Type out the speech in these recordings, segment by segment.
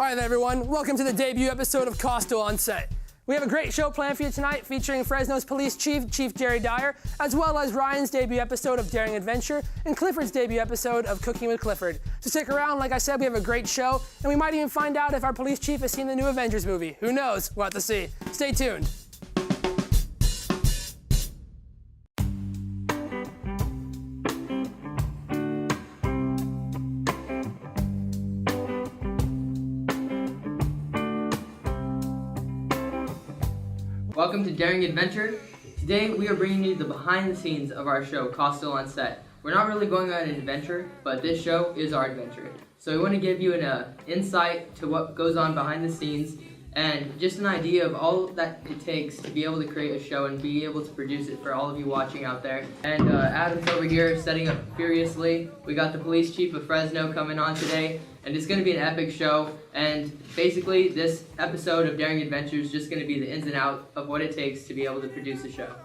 Hi there, everyone. Welcome to the debut episode of Costall on Set. We have a great show planned for you tonight featuring Fresno's Police Chief, Chief Dyer, as well as Ryan's debut episode of Daring Adventure and Clifford's debut episode of Cooking with Clifford. So stick around, like I said, we have a great show, and we might even find out if our police chief has seen the new Avengers movie. Who knows? We'll have to see. Stay tuned. Welcome to Daring Adventure. Today we are bringing you the behind the scenes of our show, Costall on Set. We're not really going on an adventure, but this show is our adventure. So we want to give you an insight to what goes on behind the scenes and just an idea of all that it takes to be able to create a show and be able to produce it for all of you watching out there. And Adam's over here setting up furiously. We got the Police Chief of Fresno coming on today, and it's going to be an epic show. And basically this episode of Daring Adventure is just going to be the ins and outs of what it takes to be able to produce a show.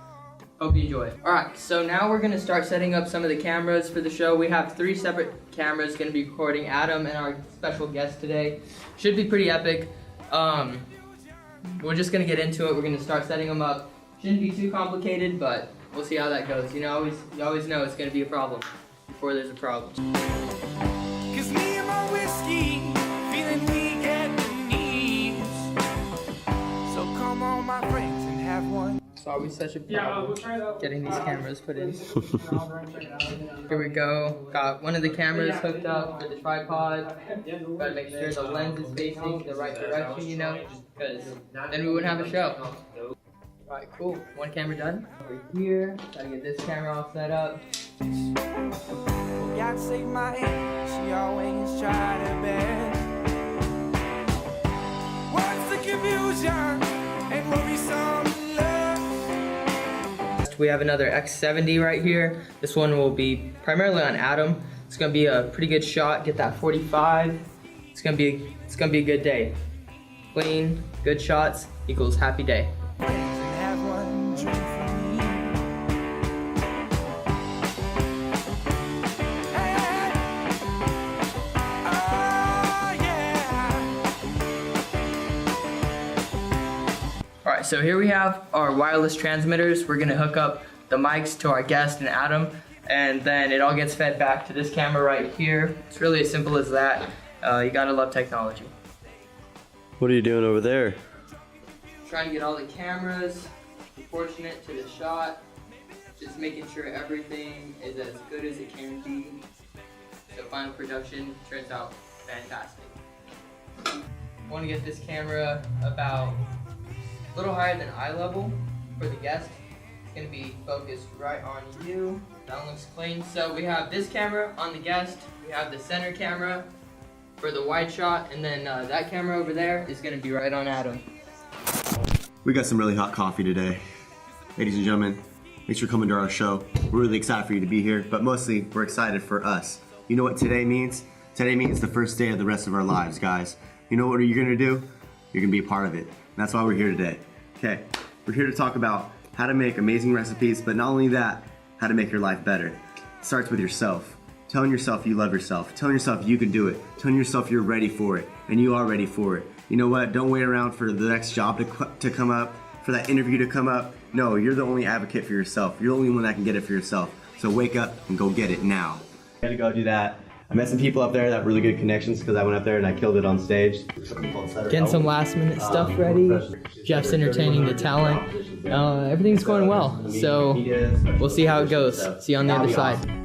Hope you enjoy it. Alright, so now we're going to start setting up some of the cameras for the show. We have 3 separate cameras going to be recording Adam and our special guest today. Should be pretty epic. We're just going to get into it. We're going to start setting them up. Shouldn't be too complicated, but we'll see how that goes. You always know it's going to be a problem before there's a problem. Cause me and my whiskey, feeling weak at the knees. So come on my friends and have one. It's always such a problem getting these cameras put in. Here we go. Got one of the cameras hooked up for the tripod. Gotta make sure the lens is facing the right direction, because then we wouldn't have a show. Alright, cool. One camera done. Over here. Gotta get this camera all set up. Oh, God save my aunt, she always tried her best. What's the confusion and worrisome love? We have another X70 right here. This one will be primarily on Adam. It's gonna be a pretty good shot. Get that 45. It's gonna be a good day. Clean, good shots equals happy day. Have one drink for me. Hey. Oh, yeah. Alright, so here we have our wireless transmitters. We're gonna hook up the mics to our guest and Adam, and then it all gets fed back to this camera right here. It's really as simple as that. You gotta love technology. What are you doing over there? Trying to get all the cameras proportionate to the shot. Just making sure everything is as good as it can be. So final production turns out fantastic. I want to get this camera about a little higher than eye level for the guest. It's going to be focused right on you. That one looks clean. So we have this camera on the guest. We have the center camera for the wide shot, and then that camera over there is going to be right on Adam. We got some really hot coffee today. Ladies and gentlemen, thanks for coming to our show. We're really excited for you to be here, but mostly we're excited for us. You know what today means? Today means the first day of the rest of our lives, guys. You know what you're gonna do? You're gonna be a part of it. And that's why we're here today. Okay, we're here to talk about how to make amazing recipes, but not only that, how to make your life better. It starts with yourself. Telling yourself you love yourself, telling yourself you can do it, telling yourself you're ready for it, and you are ready for it. You know what? Don't wait around for the next job to come up, for that interview to come up. No, you're the only advocate for yourself. You're the only one that can get it for yourself. So wake up and go get it now. I had to go do that. I met some people up there that have really good connections because I went up there and I killed it on stage. Getting some last minute stuff ready. Jeff's entertaining the talent. Everything's going well. So we'll see how it goes. See you on the other side.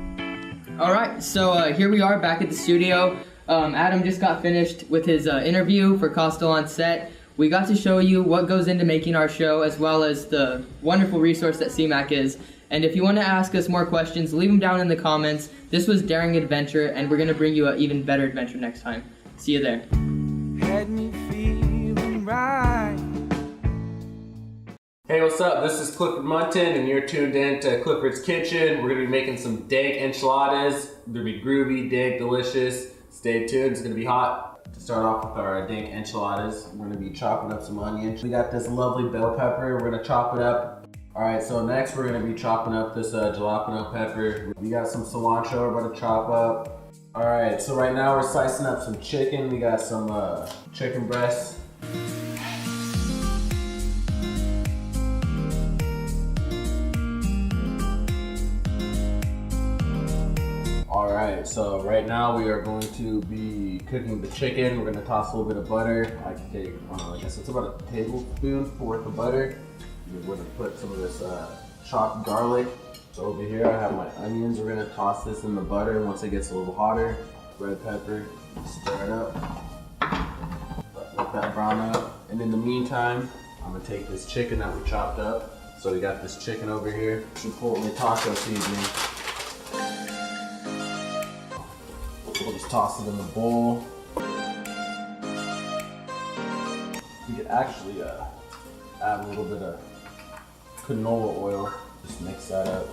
Alright, so here we are back at the studio. Adam just got finished with his interview for Costall on Set. We got to show you what goes into making our show, as well as the wonderful resource that CMAC is. And if you want to ask us more questions, leave them down in the comments. This was Daring Adventure, and we're going to bring you an even better adventure next time. See you there. Had me feeling right. Hey, what's up? This is Clifford Munton, and you're tuned in to Clifford's Kitchen. We're going to be making some dank enchiladas. They're going to be groovy, dank, delicious. Stay tuned, it's going to be hot. To start off with our dank enchiladas, we're going to be chopping up some onions. We got this lovely bell pepper, we're going to chop it up. Alright, so next we're going to be chopping up this jalapeno pepper. We got some cilantro we're going to chop up. All right, so right now we're slicing up some chicken. We got some chicken breasts. All right, so right now we are going to be cooking the chicken. We're gonna toss a little bit of butter. I can take, I guess it's about a tablespoon worth of butter. We're gonna put some of this chopped garlic. So over here I have my onions. We're gonna toss this in the butter. Once it gets a little hotter, red pepper, stir it up. Let that brown up. And in the meantime, I'm gonna take this chicken that we chopped up. So we got this chicken over here. Chipotle taco seasoning. We'll just toss it in the bowl. You could actually add a little bit of canola oil. Just mix that up.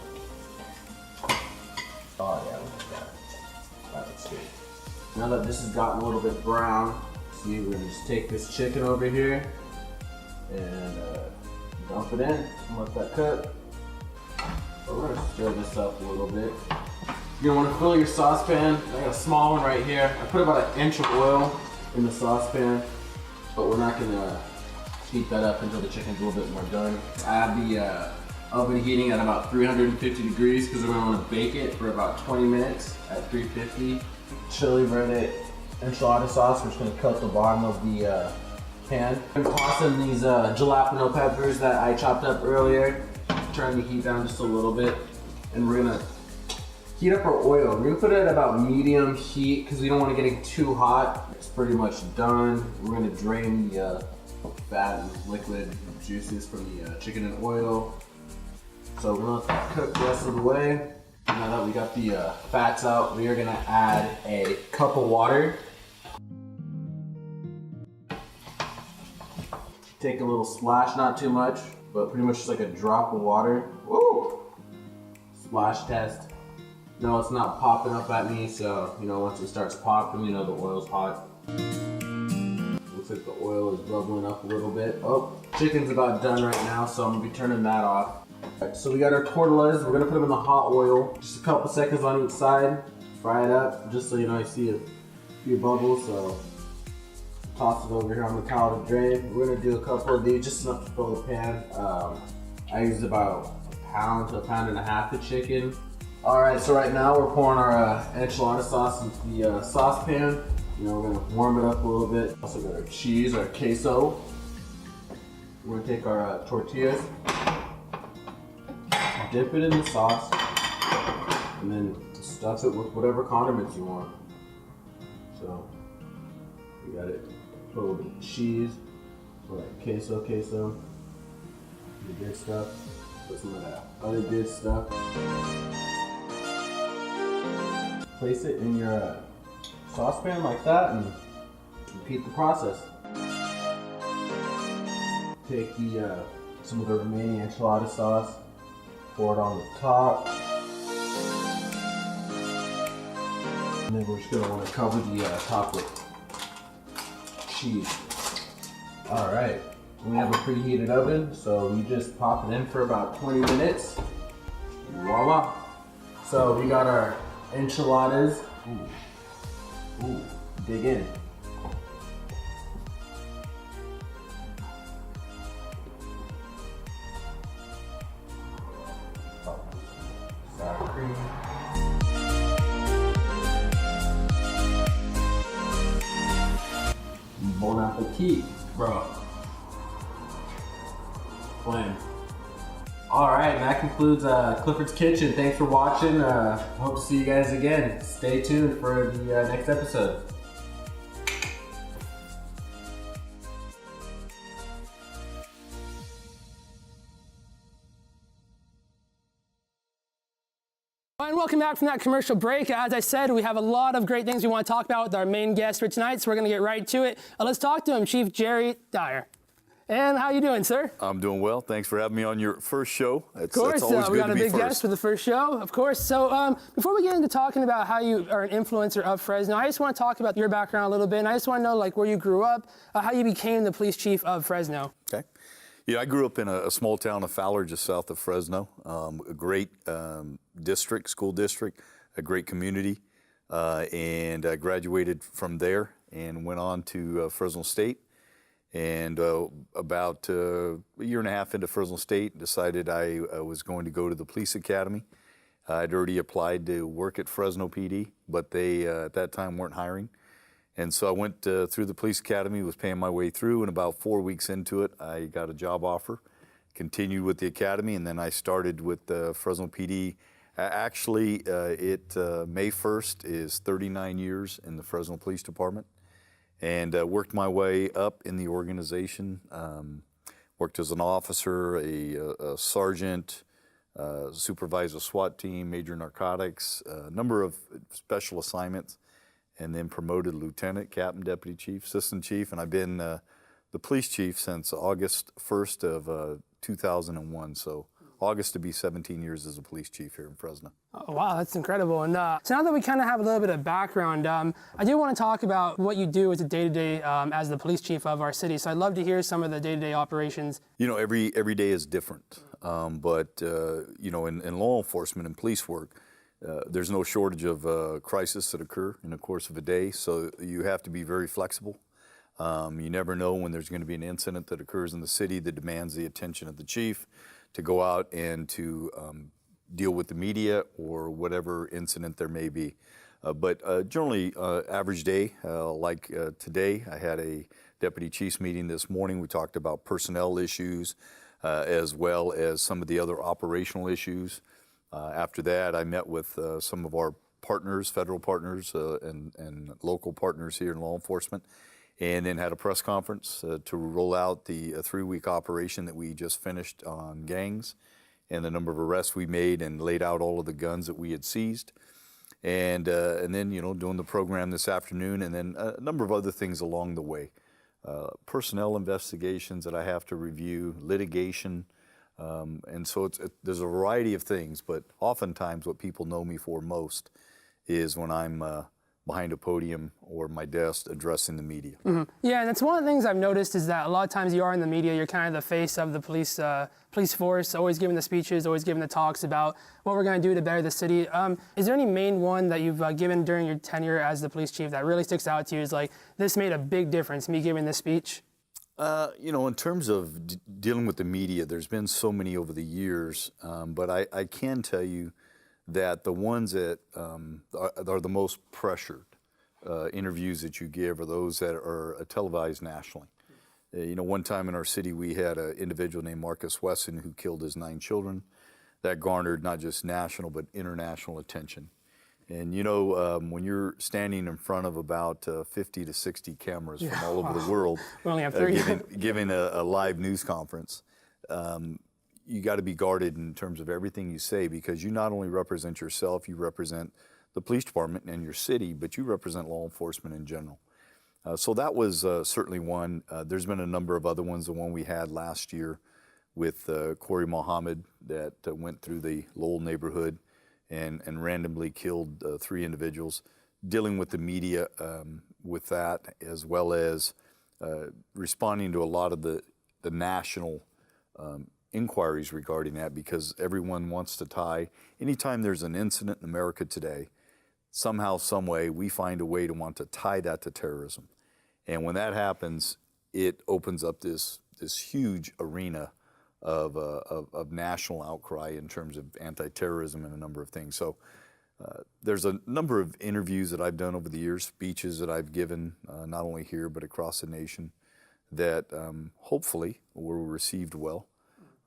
Oh yeah, look at that. That looks good. Now that this has gotten a little bit brown, see, we're gonna just take this chicken over here and dump it in and let that cook. So we're gonna stir this up a little bit. You're gonna wanna fill your saucepan. I got a small one right here. I put about an inch of oil in the saucepan, but we're not gonna heat that up until the chicken's a little bit more done. Add the oven heating at about 350 degrees because we're gonna wanna bake it for about 20 minutes at 350. Chili verde enchilada sauce, we're just gonna cut the bottom of the pan. I'm tossing these jalapeno peppers that I chopped up earlier. Turn the heat down just a little bit, and we're gonna heat up our oil. We're gonna put it at about medium heat because we don't want it getting too hot. It's pretty much done. We're gonna drain the fat and liquid juices from the chicken and oil. So we're gonna let that cook the rest of the way. Now that we got the fats out, we are gonna add a cup of water. Take a little splash, not too much, but pretty much just like a drop of water. Woo! Splash test. No, it's not popping up at me, so once it starts popping, the oil's hot. Looks like the oil is bubbling up a little bit. Oh, chicken's about done right now, so I'm gonna be turning that off. Right, so we got our tortillas. We're gonna put them in the hot oil. Just a couple seconds on each side. Fry it up, just so you see a few bubbles. So toss it over here on the towel to drain. We're gonna do a couple of these, just enough to fill the pan. I used about a pound to a pound and a half of chicken. All right, so right now we're pouring our enchilada sauce into the saucepan. We're gonna warm it up a little bit. Also got our cheese, our queso. We're gonna take our tortillas, dip it in the sauce, and then stuff it with whatever condiments you want. So we got it. Put a little bit of cheese, put like queso, the good stuff. Put some of that other good stuff. Place it in your saucepan like that and repeat the process. Take some of the remaining enchilada sauce, pour it on the top. And then we're just gonna wanna cover the top with cheese. All right, we have a preheated oven, so we just pop it in for about 20 minutes. Voila. So we got our enchiladas. Ooh, dig in. Sour cream. Bon appetit, bro. Plan. All right, and that concludes Clifford's Kitchen. Thanks for watching. Hope to see you guys again. Stay tuned for the next episode. And welcome back from that commercial break. As I said, we have a lot of great things we want to talk about with our main guest for tonight, so we're going to get right to it. Let's talk to him, Chief Jerry Dyer. And how you doing, sir? I'm doing well. Thanks for having me on your first show. Of course, we got a big guest for the first show, of course. So before we get into talking about how you are an influencer of Fresno, I just want to talk about your background a little bit, and I just want to know where you grew up, how you became the police chief of Fresno. Okay. Yeah, I grew up in a small town of Fowler, just south of Fresno. A great school district, a great community. and I graduated from there and went on to Fresno State. And about a year and a half into Fresno State, decided I was going to go to the police academy. I'd already applied to work at Fresno PD, but they at that time weren't hiring. And so I went through the police academy, was paying my way through, and about 4 weeks into it, I got a job offer, continued with the academy, and then I started with Fresno PD. Actually, May 1st is 39 years in the Fresno Police Department, and worked my way up in the organization. Worked as an officer, a sergeant, supervised a SWAT team, major narcotics, a number of special assignments, and then promoted lieutenant, captain, deputy chief, assistant chief, and I've been the police chief since August 1st of 2001, so August to be 17 years as a police chief here in Fresno. Oh, wow, that's incredible. And so now that we kind of have a little bit of background, I do want to talk about what you do as a day-to-day as the police chief of our city. So I'd love to hear some of the day-to-day operations. You know, every day is different, but you know, in law enforcement and police work, there's no shortage of crises that occur in the course of a day, so you have to be very flexible. You never know when there's going to be an incident that occurs in the city that demands the attention of the chief to go out and to deal with the media or whatever incident there may be. But generally, average day, like today, I had a deputy chief's meeting this morning. We talked about personnel issues as well as some of the other operational issues. After that, I met with some of our partners, federal partners and local partners here in law enforcement, and then had a press conference to roll out the 3-week operation that we just finished on gangs and the number of arrests we made, and laid out all of the guns that we had seized. And then, you know, doing the program this afternoon, and then a number of other things along the way. Personnel investigations that I have to review, litigation, and so there's a variety of things, but oftentimes what people know me for most is when I'm behind a podium or my desk addressing the media. Mm-hmm. Yeah, and that's one of the things I've noticed is that a lot of times you are in the media, you're kind of the face of the police force, always giving the speeches, always giving the talks about what we're going to do to better the city. Is there any main one that you've given during your tenure as the police chief that really sticks out to you is like, this made a big difference, me giving this speech? You know, in terms of dealing with the media, there's been so many over the years, but I can tell you that the ones that are the most pressured interviews that you give are those that are televised nationally. You know, one time in our city we had an individual named Marcus Wesson who killed his 9 children. That garnered not just national but international attention. And you know, when you're standing in front of about 50 to 60 cameras from all over the world, we only have 3. Giving a live news conference, you got to be guarded in terms of everything you say, because you not only represent yourself, you represent the police department and your city, but you represent law enforcement in general. So that was certainly one. There's been a number of other ones. The one we had last year with Corey Mohammed that went through the Lowell neighborhood and randomly killed 3 individuals, dealing with the media with that, as well as responding to a lot of the national inquiries regarding that, because everyone wants to tie, anytime there's an incident in America today, somehow, some way, we find a way to want to tie that to terrorism. And when that happens, it opens up this huge arena of national outcry in terms of anti-terrorism and a number of things. So there's a number of interviews that I've done over the years, speeches that I've given, not only here but across the nation, that hopefully were received well.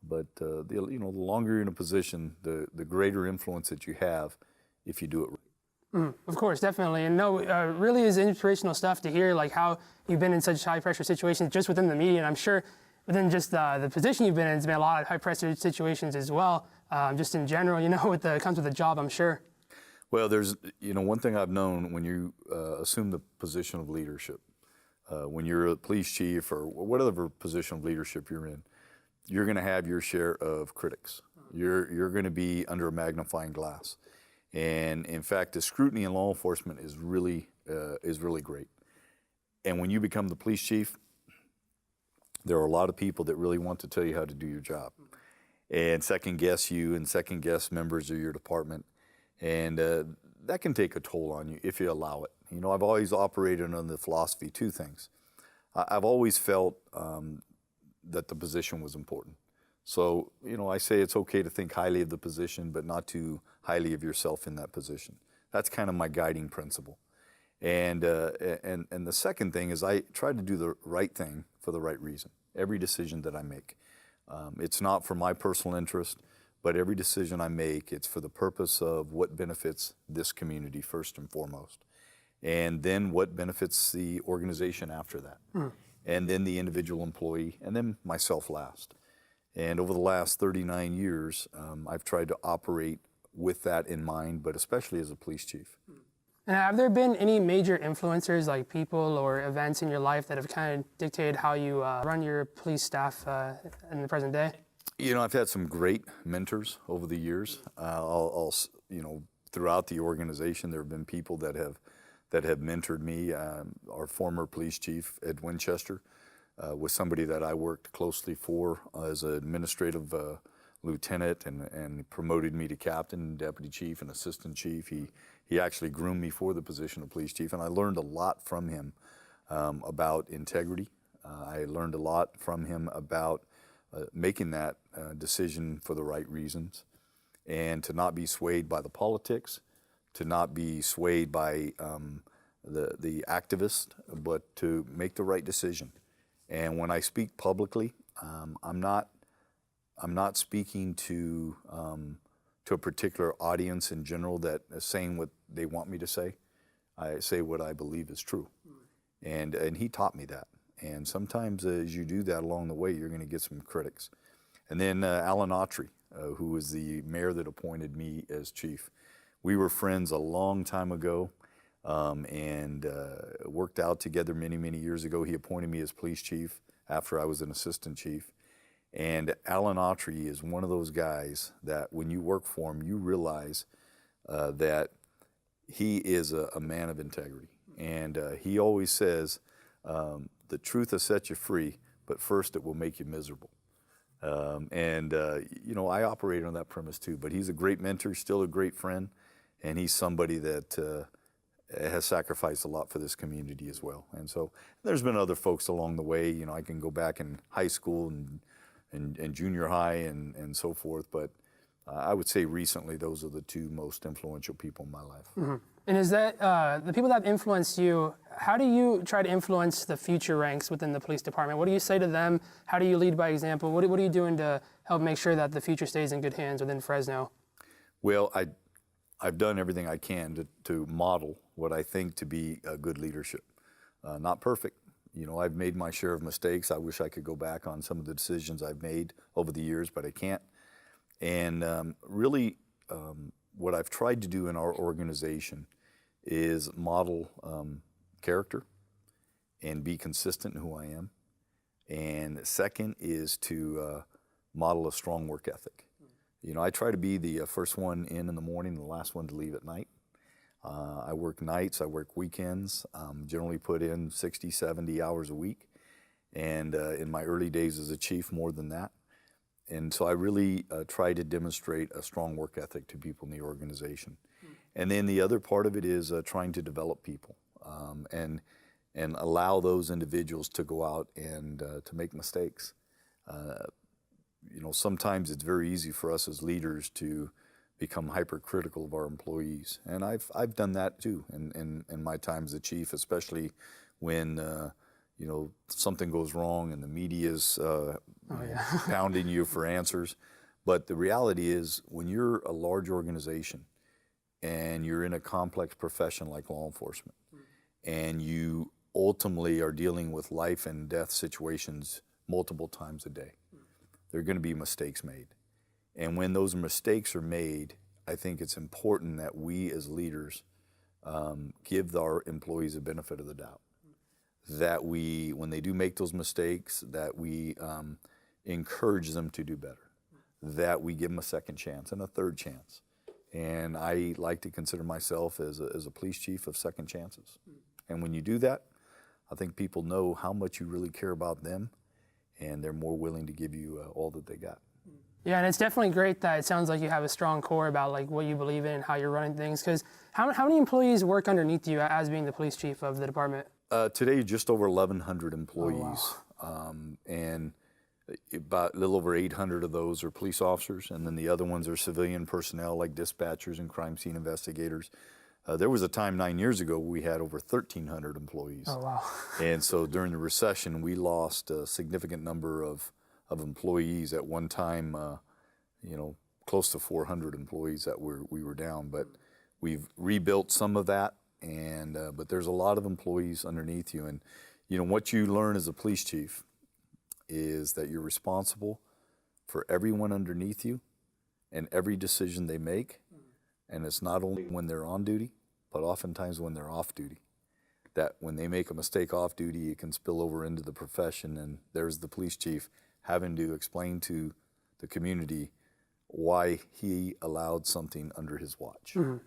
But the longer you're in a position, the greater influence that you have if you do it right. Of course, definitely. And no, really is inspirational stuff to hear, like how you've been in such high pressure situations just within the media. And I'm sure within just the position you've been in, there's been a lot of high pressure situations as well, just in general, you know, comes with the job, I'm sure. Well, there's, you know, one thing I've known when you assume the position of leadership, when you're a police chief or whatever position of leadership you're in, you're going to have your share of critics. You're going to be under a magnifying glass. And in fact, the scrutiny in law enforcement is really great. And when you become the police chief, there are a lot of people that really want to tell you how to do your job and second guess you and second guess members of your department. And that can take a toll on you if you allow it. You know, I've always operated on the philosophy, two things. I've always felt that the position was important. So, you know, I say it's okay to think highly of the position, but not too highly of yourself in that position. That's kind of my guiding principle. And the second thing is I try to do the right thing for the right reason. Every decision that I make. It's not for my personal interest, but every decision I make, it's for the purpose of what benefits this community first and foremost. And then what benefits the organization after that. And then the individual employee, and then myself last. And over the last 39 years, I've tried to operate with that in mind, but especially as a police chief. And have there been any major influencers, like people or events in your life that have kind of dictated how you run your police staff in the present day? You know, I've had some great mentors over the years. You know, throughout the organization, there have been people that have mentored me. Our former police chief, Ed Winchester, was somebody that I worked closely for as an administrative lieutenant, and promoted me to captain, deputy chief, and assistant chief. He actually groomed me for the position of police chief, and I learned a lot from him about integrity. I learned a lot from him about making that decision for the right reasons, and to not be swayed by the politics, to not be swayed by the activist, but to make the right decision. And when I speak publicly, I'm not speaking to a particular audience in general that is saying what they want me to say. I say what I believe is true. And he taught me that. And sometimes as you do that along the way, you're going to get some critics. And then Alan Autry, who was the mayor that appointed me as chief. We were friends a long time ago, and worked out together many, many years ago. He appointed me as police chief after I was an assistant chief. And Alan Autry is one of those guys that when you work for him, you realize that he is a man of integrity. And he always says, the truth will set you free, but first it will make you miserable. You know, I operate on that premise too, but he's a great mentor, still a great friend, and he's somebody that has sacrificed a lot for this community as well. And so there's been other folks along the way. You know, I can go back in high school and junior high and so forth, but I would say recently those are the two most influential people in my life. Mm-hmm. And is that, the people that have influenced you, how do you try to influence the future ranks within the police department? What do you say to them? How do you lead by example? What are you doing to help make sure that the future stays in good hands within Fresno? Well, I've done everything I can to model what I think to be a good leadership. Not perfect. You know, I've made my share of mistakes. I wish I could go back on some of the decisions I've made over the years, but I can't. And really, what I've tried to do in our organization is model character and be consistent in who I am. And second is to model a strong work ethic. You know, I try to be the first one in the morning and the last one to leave at night. I work nights, I work weekends, generally put in 60, 70 hours a week. And in my early days as a chief, more than that. And so I really try to demonstrate a strong work ethic to people in the organization. And then the other part of it is trying to develop people and allow those individuals to go out and to make mistakes. You know, sometimes it's very easy for us as leaders to become hypercritical of our employees. And I've done that too in my time as a chief, especially when you know, something goes wrong and the media's pounding you for answers. But the reality is, when you're a large organization and you're in a complex profession like law enforcement, and you ultimately are dealing with life and death situations multiple times a day, there are going to be mistakes made. And when those mistakes are made, I think it's important that we as leaders give our employees a benefit of the doubt. That we, when they do make those mistakes, that we encourage them to do better. That we give them a second chance and a third chance. And I like to consider myself as a police chief of second chances. And when you do that, I think people know how much you really care about them, and they're more willing to give you all that they got. Yeah, and it's definitely great that it sounds like you have a strong core about like what you believe in and how you're running things. Because how many employees work underneath you as being the police chief of the department? Today, just over 1,100 employees, and about a little over 800 of those are police officers, and then the other ones are civilian personnel like dispatchers and crime scene investigators. There was a time 9 years ago we had over 1,300 employees. Oh, wow. And so during the recession, we lost a significant number of employees at one time, close to 400 employees that we were down. But we've rebuilt some of that, and but there's a lot of employees underneath you. And, what you learn as a police chief is that you're responsible for everyone underneath you and every decision they make. And it's not only when they're on duty, but oftentimes when they're off duty. That when they make a mistake off duty, it can spill over into the profession, and there's the police chief having to explain to the community why he allowed something under his watch. Mm-hmm.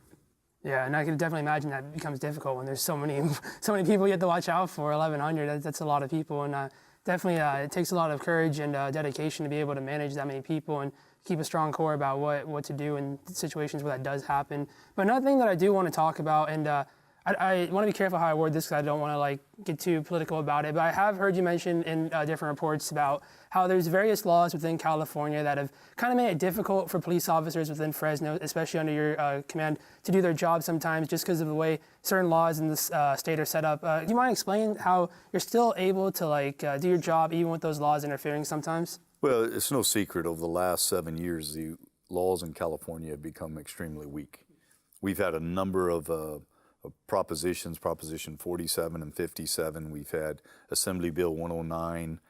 Yeah, and I can definitely imagine that becomes difficult when there's so many people you have to watch out for. 1,100, that's a lot of people, and definitely it takes a lot of courage and dedication to be able to manage that many people and keep a strong core about what to do in situations where that does happen. But another thing that I do want to talk about, and I want to be careful how I word this because I don't want to get too political about it, but I have heard you mention in different reports about how there's various laws within California that have kind of made it difficult for police officers within Fresno, especially under your command, to do their job sometimes just because of the way certain laws in this state are set up. Do you mind explaining how you're still able to do your job even with those laws interfering sometimes? Well, it's no secret over the last 7 years, the laws in California have become extremely weak. We've had a number of propositions, Proposition 47 and 57. We've had Assembly Bill 109.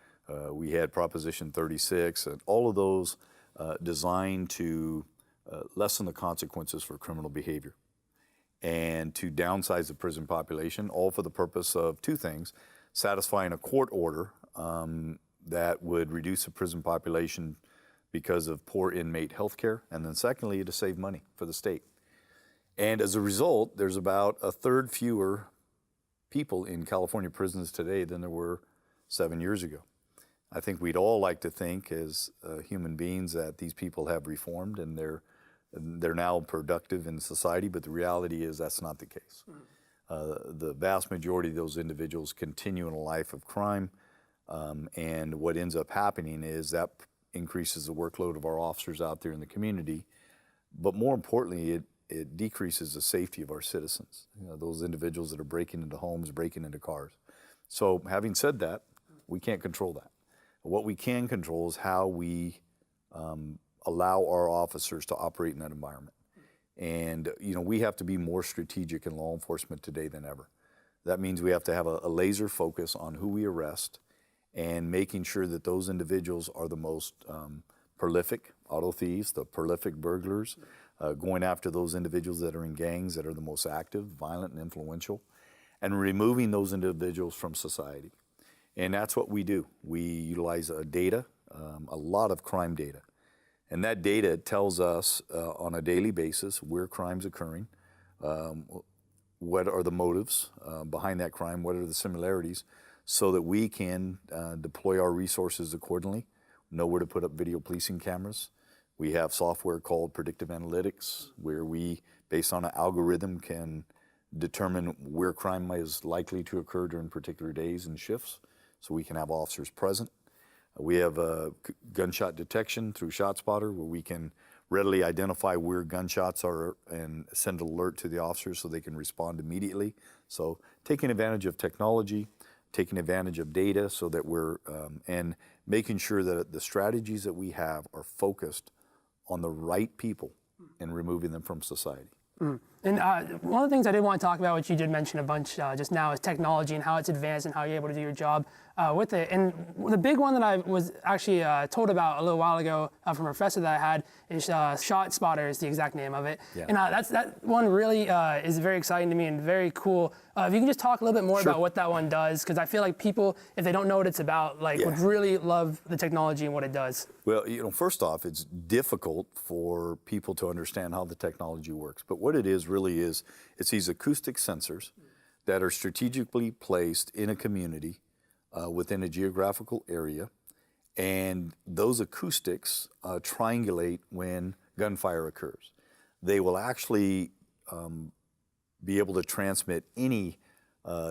We had Proposition 36, and all of those designed to lessen the consequences for criminal behavior and to downsize the prison population, all for the purpose of two things: satisfying a court order that would reduce the prison population because of poor inmate health care, and then secondly, to save money for the state. And as a result, there's about a third fewer people in California prisons today than there were 7 years ago. I think we'd all like to think as human beings that these people have reformed and they're now productive in society, but the reality is that's not the case. The vast majority of those individuals continue in a life of crime, and what ends up happening is that increases the workload of our officers out there in the community, but more importantly, it decreases the safety of our citizens, those individuals that are breaking into homes, breaking into cars. So having said that, we can't control that. What we can control is how we allow our officers to operate in that environment. And we have to be more strategic in law enforcement today than ever. That means we have to have a laser focus on who we arrest and making sure that those individuals are the most prolific auto thieves, the prolific burglars, going after those individuals that are in gangs that are the most active, violent, and influential, and removing those individuals from society. And that's what we do. We utilize data, a lot of crime data. And that data tells us on a daily basis where crime's occurring, what are the motives behind that crime, what are the similarities, so that we can deploy our resources accordingly, know where to put up video policing cameras. We have software called predictive analytics, where we, based on an algorithm, can determine where crime is likely to occur during particular days and shifts, so we can have officers present. We have gunshot detection through ShotSpotter, where we can readily identify where gunshots are and send an alert to the officers so they can respond immediately. So taking advantage of technology, taking advantage of data so that we're, and making sure that the strategies that we have are focused on the right people and removing them from society. Mm. And one of the things I did want to talk about, which you did mention a bunch just now, is technology and how it's advanced and how you're able to do your job with it. And the big one that I was actually told about a little while ago from a professor that I had is ShotSpotter is the exact name of it. Yeah. And that one really is very exciting to me and very cool. If you can just talk a little bit more about what that one does, because I feel like people, if they don't know what it's about, would really love the technology and what it does. Well, first off, it's difficult for people to understand how the technology works. But what it is really is, it's these acoustic sensors that are strategically placed in a community within a geographical area, And those acoustics triangulate when gunfire occurs. They will actually be able to transmit any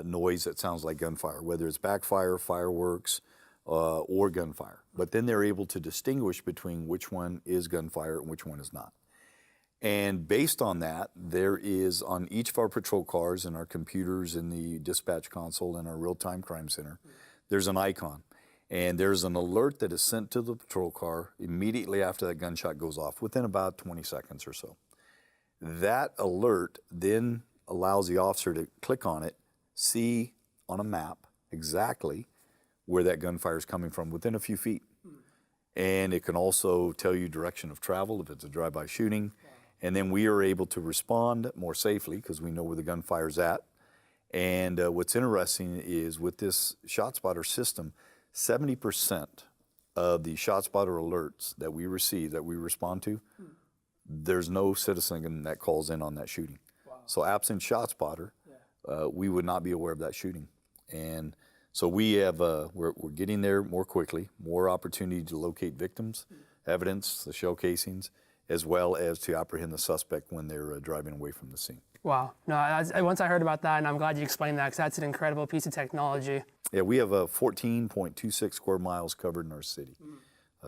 noise that sounds like gunfire, whether it's backfire, fireworks, or gunfire. But then they're able to distinguish between which one is gunfire and which one is not. And based on that, there is on each of our patrol cars and our computers in the dispatch console and our real-time crime center, there's an icon. And there's an alert that is sent to the patrol car immediately after that gunshot goes off, within about 20 seconds or so. That alert then allows the officer to click on it, see on a map exactly where that gunfire is coming from within a few feet. And it can also tell you direction of travel if it's a drive-by shooting. And then we are able to respond more safely because we know where the gunfire's at. And what's interesting is with this ShotSpotter system, 70% of the ShotSpotter alerts that we receive, that we respond to, there's no citizen that calls in on that shooting. Wow. So absent ShotSpotter, we would not be aware of that shooting. And so we have, we're getting there more quickly, more opportunity to locate victims, evidence, the shell casings, as well as to apprehend the suspect when they're driving away from the scene. Wow. No, once I heard about that, and I'm glad you explained that, because that's an incredible piece of technology. Yeah, we have 14.26 square miles covered in our city.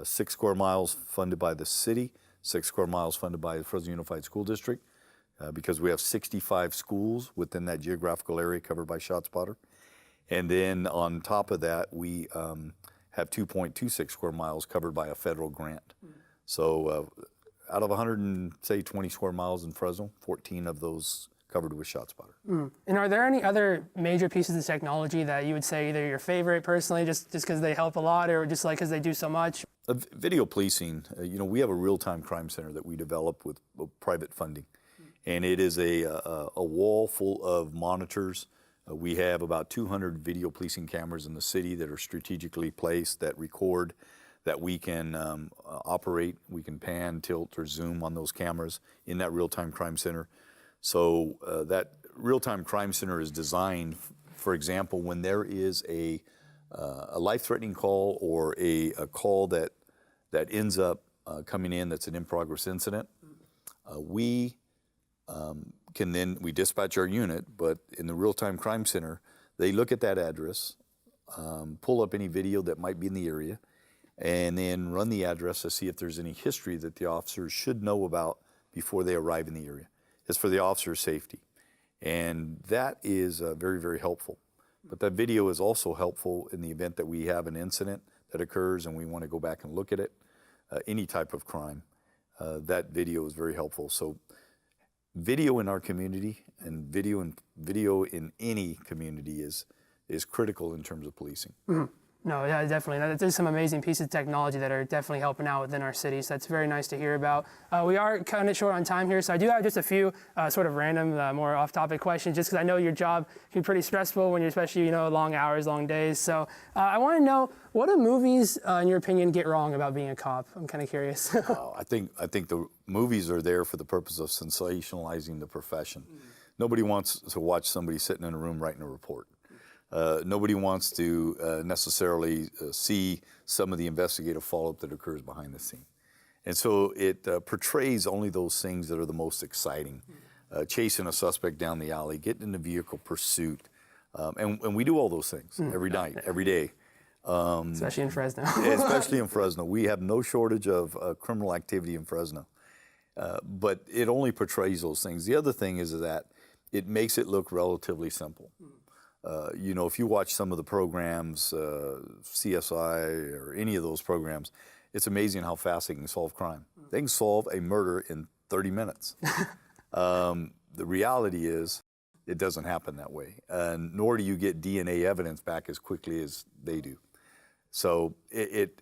6 square miles funded by the city, 6 square miles funded by the Fresno Unified School District, because we have 65 schools within that geographical area covered by ShotSpotter. And then on top of that, we have 2.26 square miles covered by a federal grant. So out of 120 square miles in Fresno, 14 of those covered with ShotSpotter. And are there any other major pieces of technology that you would say either your favorite personally, just because they help a lot, or just like because they do so much? Video policing, you know, we have a real-time crime center that we developed with private funding. And it is a wall full of monitors. We have about 200 video policing cameras in the city that are strategically placed, that record, that we can operate. We can pan, tilt, or zoom on those cameras in that real-time crime center. So that real-time crime center is designed, for example, when there is a life-threatening call or a call that ends up coming in that's an in-progress incident, we dispatch our unit, but in the real-time crime center, they look at that address, pull up any video that might be in the area, and then run the address to see if there's any history that the officers should know about before they arrive in the area. It's for the officer's safety. And that is very, very helpful. But that video is also helpful in the event that we have an incident that occurs and we want to go back and look at it, any type of crime. That video is very helpful. So video in our community and video in any community is critical in terms of policing. No, yeah, definitely. There's some amazing pieces of technology that are definitely helping out within our cities. That's very nice to hear about. We are kind of short on time here, so I do have just a few sort of random, more off-topic questions, just because I know your job can be pretty stressful when you're, especially, you know, long hours, long days. So I want to know, what do movies, in your opinion, get wrong about being a cop? I'm kind of curious. I think the movies are there for the purpose of sensationalizing the profession. Nobody wants to watch somebody sitting in a room writing a report. Nobody wants to necessarily see some of the investigative follow-up that occurs behind the scene. And so it portrays only those things that are the most exciting. Chasing a suspect down the alley, getting in a vehicle pursuit. And we do all those things every night, every day. Especially in Fresno. Especially in Fresno. We have no shortage of criminal activity in Fresno. But it only portrays those things. The other thing is that it makes it look relatively simple. You know, if you watch some of the programs, CSI or any of those programs, it's amazing how fast they can solve crime. They can solve a murder in 30 minutes. The reality is it doesn't happen that way, nor do you get DNA evidence back as quickly as they do. So it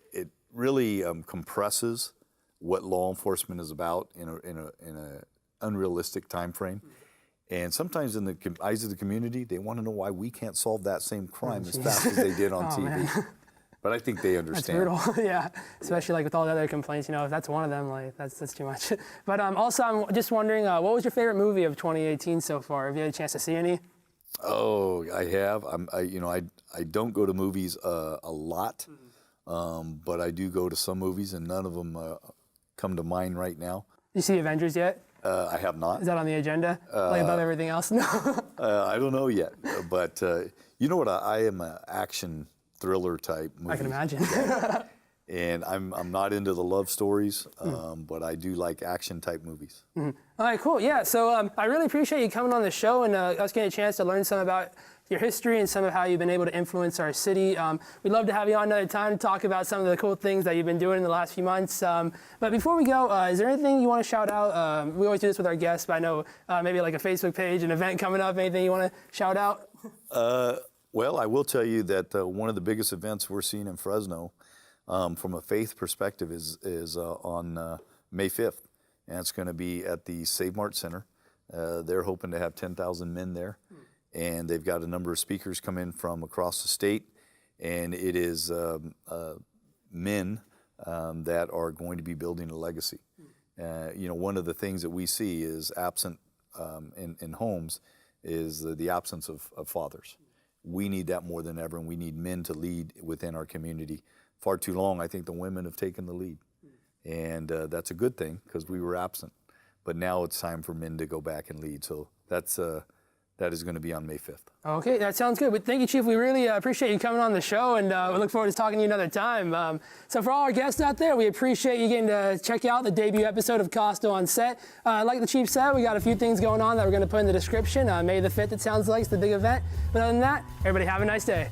really compresses what law enforcement is about in a unrealistic time frame. And sometimes in the eyes of the community, they want to know why we can't solve that same crime as fast as they did on TV. Man. But I think they understand. That's brutal, yeah. Especially like with all the other complaints, you know, if that's one of them, like that's too much. But also, I'm just wondering, what was your favorite movie of 2018 so far? Have you had a chance to see any? Oh, I have. I don't go to movies a lot. but I do go to some movies, and none of them come to mind right now. You see Avengers yet? I have not. Is that on the agenda? Like above everything else? No. I don't know yet, but you know what? I am an action thriller type movie. I can imagine. And I'm not into the love stories, but I do like action type movies. All right, cool. Yeah, so I really appreciate you coming on the show and us getting a chance to learn some about your history and some of how you've been able to influence our city. We'd love to have you on another time to talk about some of the cool things that you've been doing in the last few months. But before we go, is there anything you want to shout out? We always do this with our guests, but I know maybe like a Facebook page, an event coming up, anything you want to shout out? Well, I will tell you that one of the biggest events we're seeing in Fresno from a faith perspective is on May 5th, and it's going to be at the Save Mart Center. They're hoping to have 10,000 men there, and they've got a number of speakers come in from across the state, and it is men that are going to be building a legacy. One of the things that we see is absent in homes is the absence of fathers. We need that more than ever, and we need men to lead within our community. Far too long, I think the women have taken the lead. And that's a good thing because we were absent. But now it's time for men to go back and lead. So that is going to be on May 5th. Okay, that sounds good. But thank you, Chief. We really appreciate you coming on the show, and we look forward to talking to you another time. So for all our guests out there, we appreciate you getting to check out the debut episode of Costall on Set. Like the Chief said, we got a few things going on that we're going to put in the description. May the 5th, it sounds like, is the big event. But other than that, everybody have a nice day.